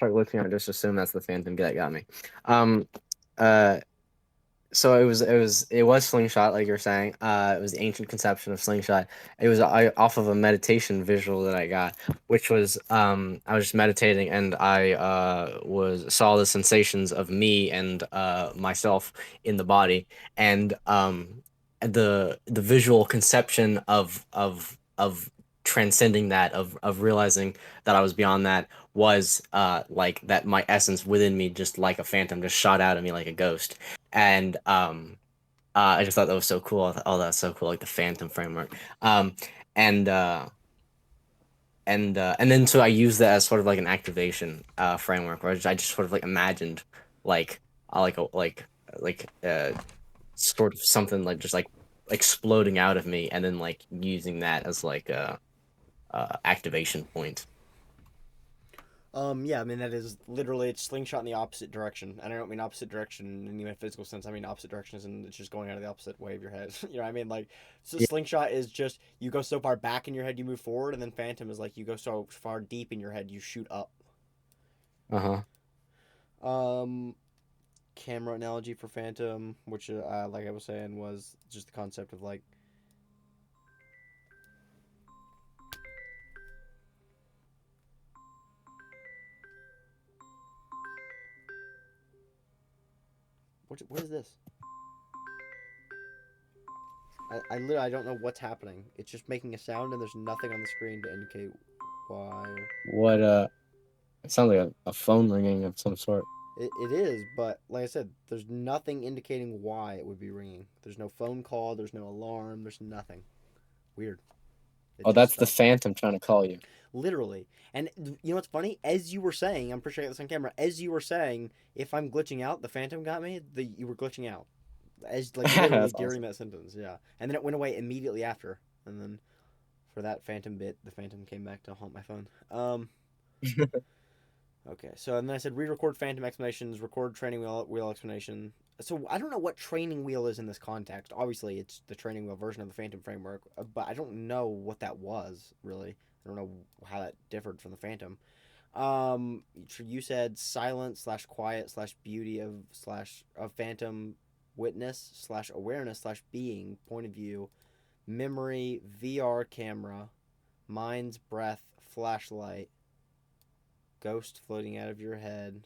start looking, I just assume that's the phantom that got me. Um, uh, so it was slingshot, like you're saying. It was the ancient conception of slingshot. It was off of a meditation visual that I got, which was I was just meditating and I was saw the sensations of me and myself in the body, and the visual conception of transcending that, of realizing that I was beyond that, was like that my essence within me, just like a phantom, just shot out of me like a ghost. And I just thought that was so cool. I thought, oh, that's so cool, like the Phantom framework. Um, and and then so I used that as sort of like an activation framework, where I just sort of like imagined like like a sort of something like just like exploding out of me, and then like using that as like a activation point. Yeah, I mean that is literally it's slingshot in the opposite direction, and I don't mean opposite direction in even a physical sense. I mean opposite direction is in it's just going out of the opposite way of your head. You know what I mean? Like, so Yeah. slingshot is just you go so far back in your head you move forward, and then phantom is like you go so far deep in your head you shoot up. Uh-huh. Um, Camera analogy for phantom, which like I was saying, was just the concept of like what is this? I literally I don't know what's happening. It's just making a sound, and there's nothing on the screen to indicate why. What it sounds like a phone ringing of some sort. It is, but like I said, there's nothing indicating why it would be ringing. There's no phone call, there's no alarm, there's nothing. Weird. It Oh, just that's the stopped. Phantom trying to call you. Literally. And you know what's funny? As you were saying, I'm pretty sure I got this on camera. As you were saying, if I'm glitching out, the phantom got me. You were glitching out. As like literally That's during awesome. that sentence, yeah. And then it went away immediately after. And then for that phantom bit, the phantom came back to haunt my phone. Okay, so and then I said re-record phantom explanations, record training wheel explanation. So I don't know what training wheel is in this context. Obviously, it's the training wheel version of the phantom framework, but I don't know what that was really. I don't know how that differed from the phantom. You said silence slash quiet slash beauty of phantom witness slash awareness slash being point of view memory VR camera mind's breath flashlight ghost floating out of your head.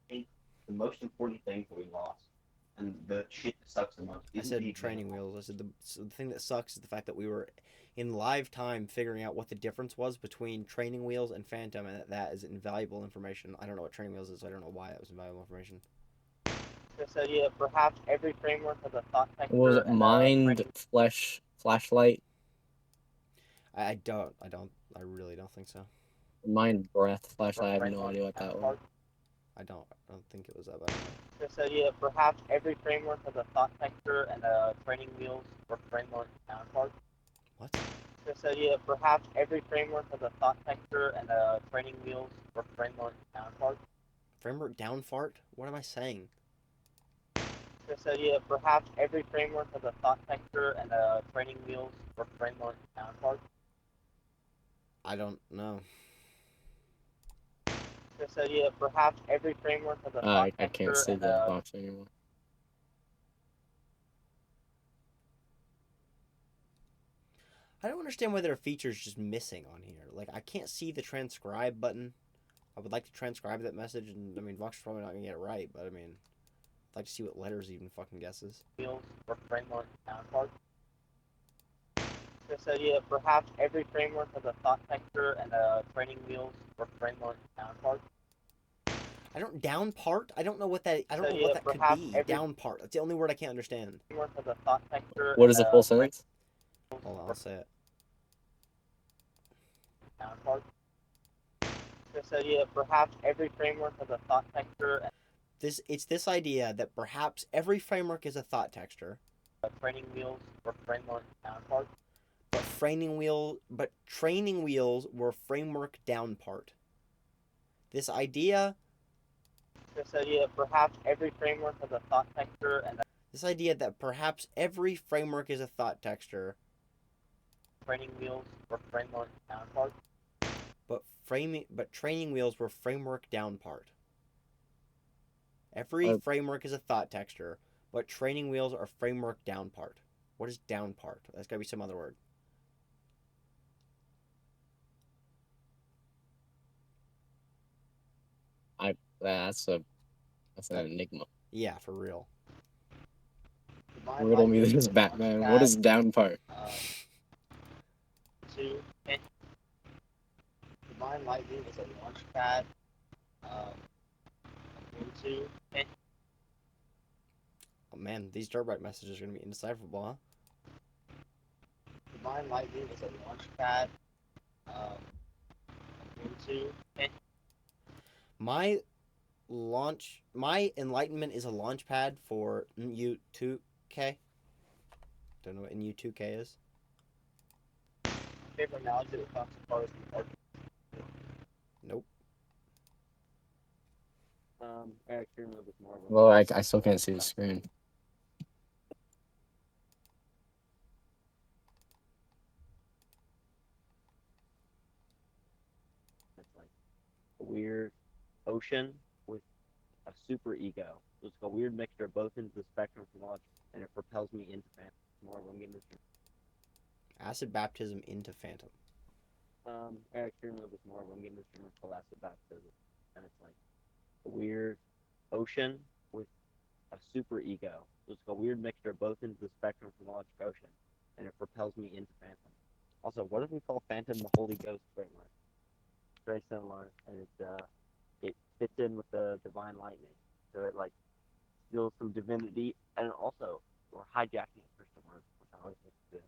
Think the most important thing that we lost, and the shit that sucks the most, I isn't the said training example. wheels. I said the thing that sucks is the fact that we were in live time figuring out what the difference was between training wheels and phantom, and that is invaluable information. I don't know what training wheels is, so I don't know why that was invaluable information. This idea that perhaps every framework has a thought What was texture it? and a Mind, training flesh, flashlight, I really don't think so. mind, breath, or flashlight. I have no framework idea what that was. counterpart. I don't think it was that, but I don't know. This idea that perhaps every framework has a thought texture and a training wheels or framework counterpart. What? This idea that perhaps every framework has a thought texture and a training wheels or framework counterpart. Framework down fart? What am I saying? This idea that perhaps every framework has a thought texture and a training wheels or framework counterpart. I don't know. This idea that perhaps every framework has a thought I can't texture see and the a box anymore. I don't understand why there are features just missing on here. Like I can't see the transcribe button. I would like to transcribe that message, and I mean Vox is probably not gonna get it right, but I mean I'd like to see what letters even fucking guesses. wheels or framework counterpart. This idea that perhaps every framework has a thought texture and a training wheels or framework counterpart. I don't down part. I don't know what that. I This don't know idea what that that could perhaps be. every Down part. That's the only word I can't understand. framework has a thought texture What and is the full a training sentence? Hold on, I'll or say it. counterpart. This idea that perhaps every framework has a thought texture and It's this idea that perhaps every framework is a thought texture, a training wheels or framework counterpart. but training wheels were framework down part. This idea This idea that perhaps every framework has a thought texture and a this idea that perhaps every framework is a thought texture, training wheels or framework counterpart. but training wheels were framework down part. Every Uh, framework is a thought texture, but training wheels are framework down part. What is down part? That's got to be some other word. I that's an That enigma. yeah, for real. Divine Riddle me Lightning is this, a launch Batman. What pad. is down part? Um, two. And Divine Lightning is a launch pad. Um, into. And Oh man, these dirt bike messages are gonna be indecipherable, huh? Divine Lightning is a launch pad. Um, into. And My my enlightenment is a launch pad for NU2K. Don't know what NU2K is. favorite analogy that comes as far as the art. Nope. Eric, your move is more of Well, I still can't see the screen. it's like a weird ocean with a super ego. So it's like a weird mixture of both ends of the spectrum from knowledge, and it propels me into fantasy. More of what I'm getting this. Acid baptism into Phantom. Eric, your move is more of what I'm getting this from called acid baptism, and it's like a weird ocean with a super ego. So it's like a weird mixture of both ends of the spectrum from knowledge ocean, and it propels me into Phantom. Also, what if we call Phantom the Holy Ghost framework? Very similar, and it fits in with the divine lightning. So it like steals some divinity, and also we're hijacking it for some words, which I always like to do.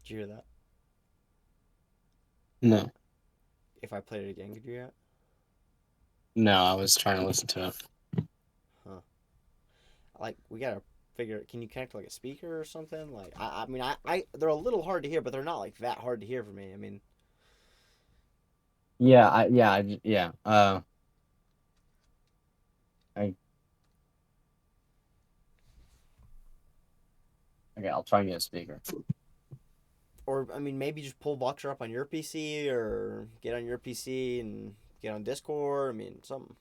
Did you hear that? No, If I played it again, could you hear it? no, I was trying to listen to it. Huh. Like we gotta figure. Can you connect to like a speaker or something? Like I mean they're a little hard to hear, but they're not like that hard to hear for me. I mean, Yeah, yeah. I Okay, I'll try and get a speaker. or I mean maybe just pull Boxer up on your PC or get on your PC and get on Discord. I mean something.